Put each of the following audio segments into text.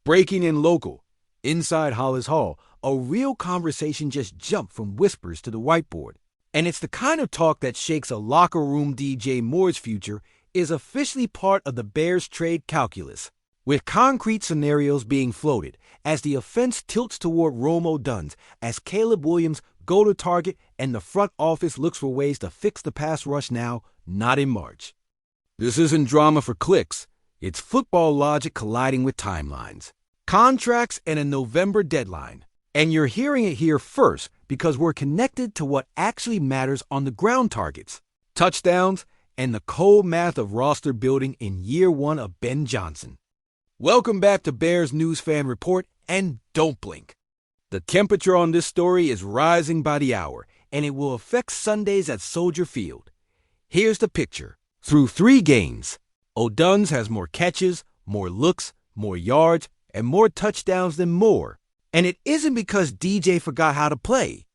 Breaking in local. Inside Hollis Hall, a real conversation just jumped from whispers to the whiteboard. And it's the kind of talk that shakes a locker room. DJ Moore's future is officially part of the Bears trade calculus, with concrete scenarios being floated as the offense tilts toward Rome Odunze as Caleb Williams go to target and the front office looks for ways to fix the pass rush now, not in March. This isn't drama for clicks. It's football logic colliding with timelines, contracts, and a November deadline. And you're hearing it here first because we're connected to what actually matters on the ground: targets, touchdowns, and the cold math of roster building in year one of Ben Johnson. Welcome back to Bears News Fan Report, and don't blink. The temperature on this story is rising by the hour, and it will affect Sundays at Soldier Field. Here's the picture. Through 3 games, Odunze has more catches, more looks, more yards, and more touchdowns than Moore. And it isn't because DJ forgot how to play.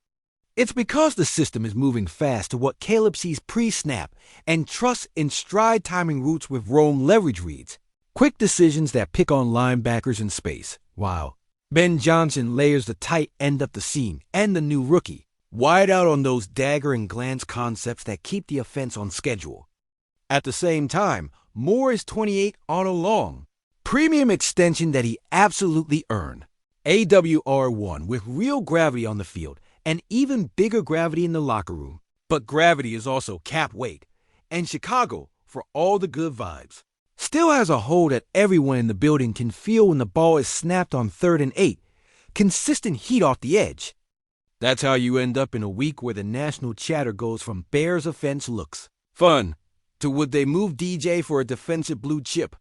It's because the system is moving fast to what Caleb sees pre-snap and trusts in stride timing routes with Rome leverage reads. Quick decisions that pick on linebackers in space. Wow. Ben Johnson layers the tight end up the seam and the new rookie, wide out on those dagger and glance concepts that keep the offense on schedule. At the same time, Moore is 28 on a long premium extension that he absolutely earned. AWR1 with real gravity on the field and even bigger gravity in the locker room. But gravity is also cap weight. And Chicago, for all the good vibes, still has a hold that everyone in the building can feel when the ball is snapped on 3rd and 8. Consistent heat off the edge. That's how you end up in a week where the national chatter goes from Bears offense looks fun to would they move DJ for a defensive blue chip.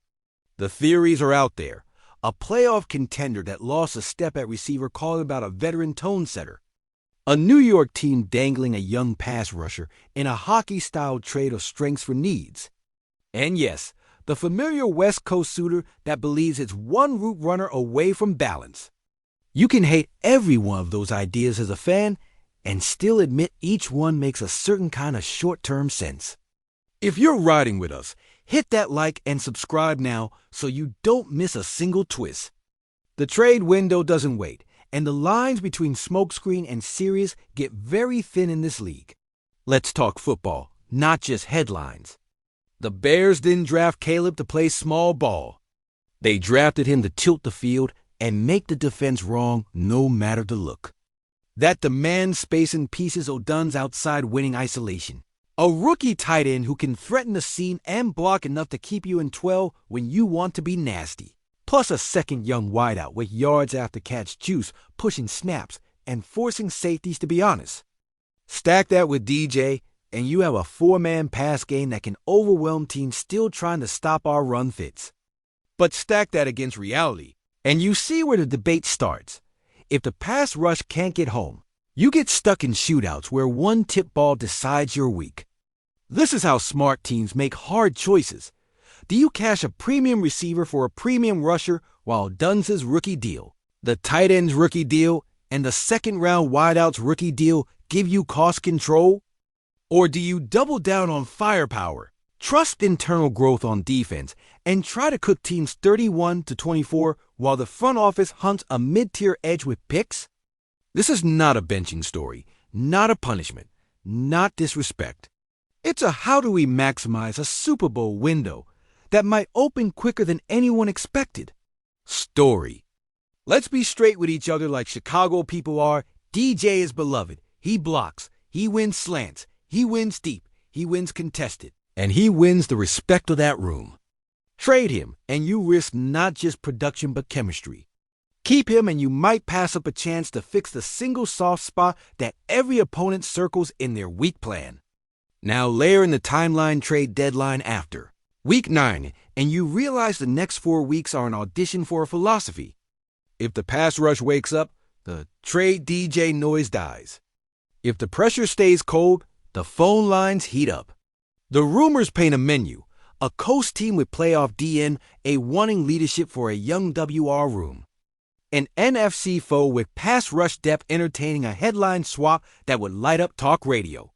The theories are out there. A playoff contender that lost a step at receiver calling about a veteran tone setter. A New York team dangling a young pass rusher in a hockey-style trade of strengths for needs. And yes, the familiar West Coast suitor that believes it's one route runner away from balance. You can hate every one of those ideas as a fan and still admit each one makes a certain kind of short-term sense. If you're riding with us, hit that like and subscribe now so you don't miss a single twist. The trade window doesn't wait, and the lines between smokescreen and serious get very thin in this league. Let's talk football, not just headlines. The Bears didn't draft Caleb to play small ball. They drafted him to tilt the field and make the defense wrong no matter the look. That demands space and pieces Odunze outside winning isolation. A rookie tight end who can threaten the seam and block enough to keep you in 12 when you want to be nasty. Plus a second young wideout with yards after catch juice, pushing snaps, and forcing safeties to be honest. Stack that with DJ, and you have a 4-man pass game that can overwhelm teams still trying to stop our run fits. But stack that against reality, and you see where the debate starts. If the pass rush can't get home, you get stuck in shootouts where one tip ball decides your week. This is how smart teams make hard choices. Do you cash a premium receiver for a premium rusher while Odunze's rookie deal, the tight end's rookie deal, and the second-round wideout's rookie deal give you cost control? Or do you double down on firepower, trust internal growth on defense, and try to cook teams 31-24 while the front office hunts a mid-tier edge with picks? This is not a benching story, not a punishment, not disrespect. It's a how do we maximize a Super Bowl window that might open quicker than anyone expected story. Let's be straight with each other like Chicago people are. DJ is beloved. He blocks. He wins slants. He wins deep. He wins contested. And he wins the respect of that room. Trade him, and you risk not just production but chemistry. Keep him, and you might pass up a chance to fix the single soft spot that every opponent circles in their week plan. Now layer in the timeline trade deadline after Week 9, and you realize the next 4 weeks are an audition for a philosophy. If the pass rush wakes up, the trade DJ noise dies. If the pressure stays cold, the phone lines heat up. The rumors paint a menu, a coast team with playoff DN, a wanting leadership for a young WR room. An NFC foe with pass rush depth entertaining a headline swap that would light up talk radio.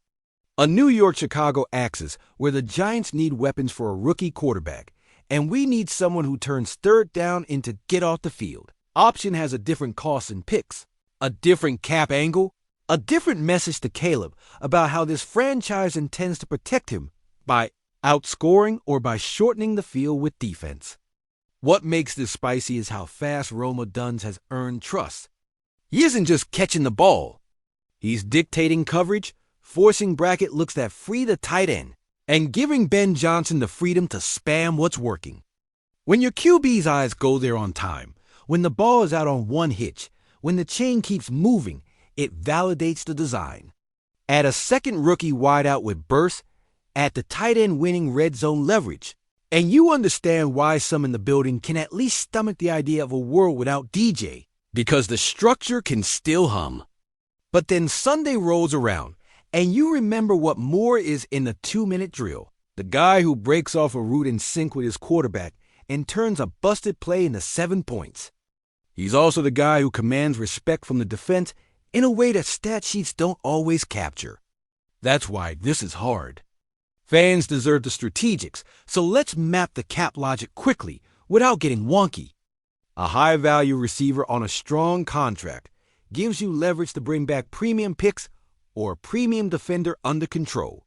A New York-Chicago axis where the Giants need weapons for a rookie quarterback, and we need someone who turns third down into get off the field. Option has a different cost in picks, a different cap angle, a different message to Caleb about how this franchise intends to protect him by outscoring or by shortening the field with defense. What makes this spicy is how fast Rome Odunze has earned trust. He isn't just catching the ball. He's dictating coverage, forcing bracket looks that free the tight end, and giving Ben Johnson the freedom to spam what's working. When your QB's eyes go there on time, when the ball is out on one hitch, when the chain keeps moving, it validates the design. Add a second rookie wideout with burst, add the tight end winning red zone leverage, and you understand why some in the building can at least stomach the idea of a world without DJ, because the structure can still hum. But then Sunday rolls around, and you remember what Moore is in the 2-minute drill, the guy who breaks off a route in sync with his quarterback and turns a busted play into 7 points. He's also the guy who commands respect from the defense in a way that stat sheets don't always capture. That's why this is hard. Fans deserve the strategics, so let's map the cap logic quickly without getting wonky. A high-value receiver on a strong contract gives you leverage to bring back premium picks or a premium defender under control.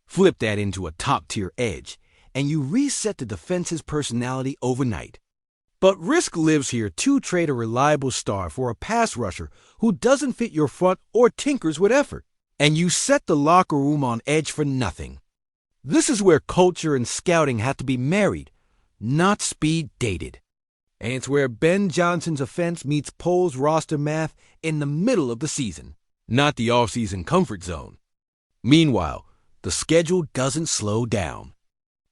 Flip that into a top-tier edge, and you reset the defense's personality overnight. But risk lives here to trade a reliable star for a pass rusher who doesn't fit your front or tinkers with effort, and you set the locker room on edge for nothing. This is where culture and scouting have to be married, not speed dated. And it's where Ben Johnson's offense meets Pole's roster math in the middle of the season, not the offseason comfort zone. Meanwhile, the schedule doesn't slow down.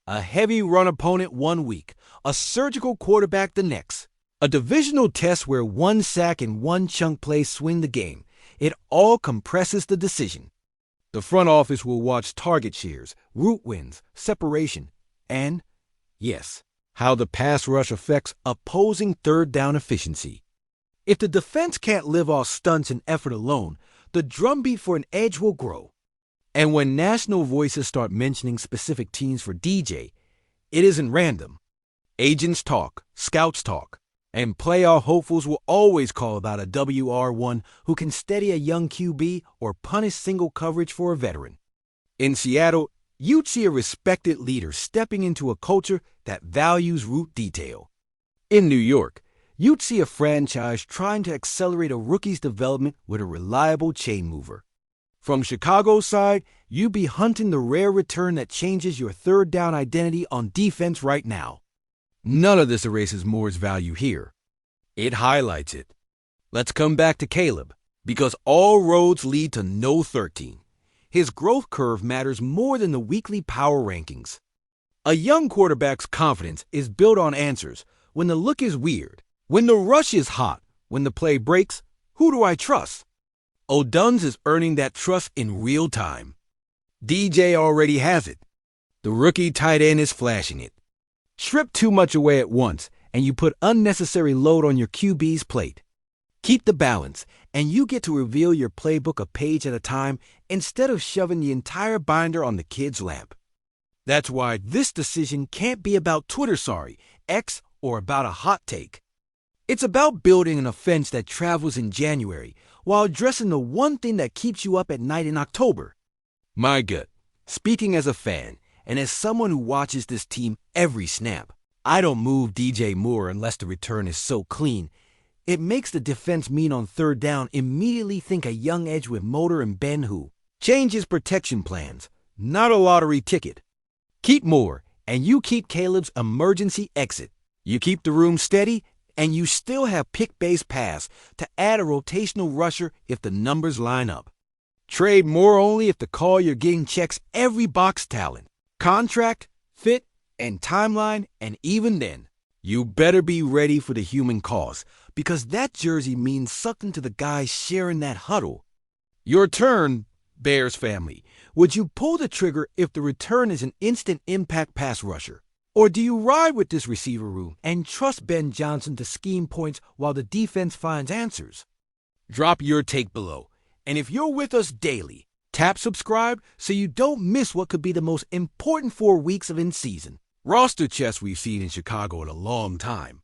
A heavy run opponent 1 week, a surgical quarterback the next, a divisional test where 1 sack and 1 chunk play swing the game. It all compresses the decision. The front office will watch target shares, route wins, separation, and, yes, how the pass rush affects opposing third down efficiency. If the defense can't live off stunts and effort alone, the drumbeat for an edge will grow. And when national voices start mentioning specific teams for DJ, it isn't random. Agents talk, scouts talk, and playoff hopefuls will always call about a WR1 who can steady a young QB or punish single coverage for a veteran. In Seattle, you'd see a respected leader stepping into a culture that values route detail. In New York, you'd see a franchise trying to accelerate a rookie's development with a reliable chain mover. From Chicago's side, you'd be hunting the rare return that changes your third down identity on defense right now. None of this erases Moore's value here. It highlights it. Let's come back to Caleb, because all roads lead to no 13. His growth curve matters more than the weekly power rankings. A young quarterback's confidence is built on answers when the look is weird, when the rush is hot, when the play breaks. Who do I trust? Odunze is earning that trust in real time. DJ already has it. The rookie tight end is flashing it. Strip too much away at once, and you put unnecessary load on your QB's plate. Keep the balance, and you get to reveal your playbook a page at a time instead of shoving the entire binder on the kid's lap. That's why this decision can't be about Twitter X, or about a hot take. It's about building an offense that travels in January while addressing the one thing that keeps you up at night in October. My gut, speaking as a fan and as someone who watches this team every snap, I don't move DJ Moore unless the return is so clean. It makes the defense mean on third down immediately think a young edge with motor and bend who changes protection plans, not a lottery ticket. Keep Moore, and you keep Caleb's emergency exit. You keep the room steady, and you still have pick-based pass to add a rotational rusher if the numbers line up. Trade Moore only if the call you're getting checks every box talent, contract, fit, and timeline, and even then, you better be ready for the human cost, because that jersey means something to the guys sharing that huddle. Your turn, Bears family. Would you pull the trigger if the return is an instant impact pass rusher? Or do you ride with this receiver room and trust Ben Johnson to scheme points while the defense finds answers? Drop your take below. And if you're with us daily, tap subscribe so you don't miss what could be the most important 4 weeks of in-season. Roster chess we've seen in Chicago in a long time.